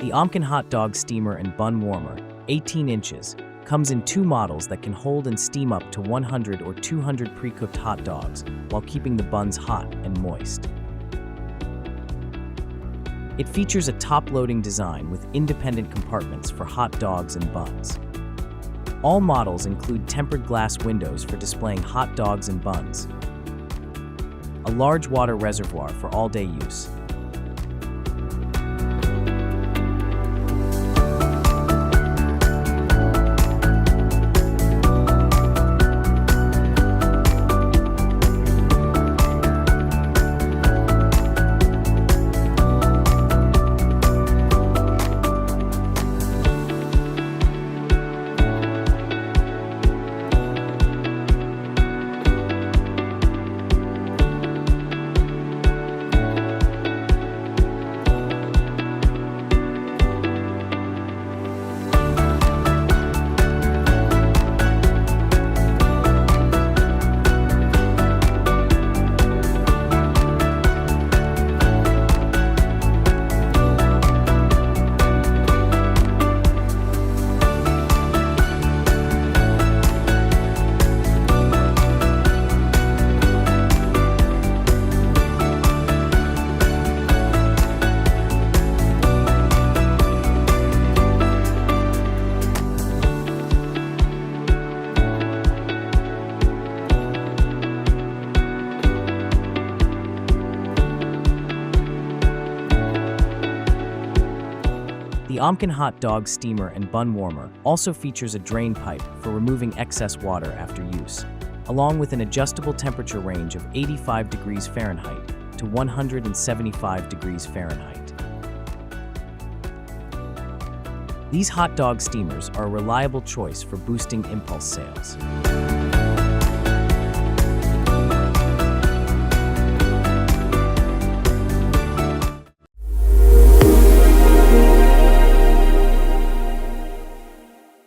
The Omcan Hotdog Steamer and Bun Warmer, 18 inches, comes in two models that can hold and steam up to 100 or 200 pre-cooked hot dogs while keeping the buns hot and moist. It features a top-loading design with independent compartments for hot dogs and buns. All models include tempered glass windows for displaying hot dogs and buns, a large water reservoir for all-day use, The Omcan Hotdog Steamer and Bun Warmer also features a drain pipe for removing excess water after use, along with an adjustable temperature range of 85 degrees Fahrenheit to 175 degrees Fahrenheit. These hot dog steamers are a reliable choice for boosting impulse sales.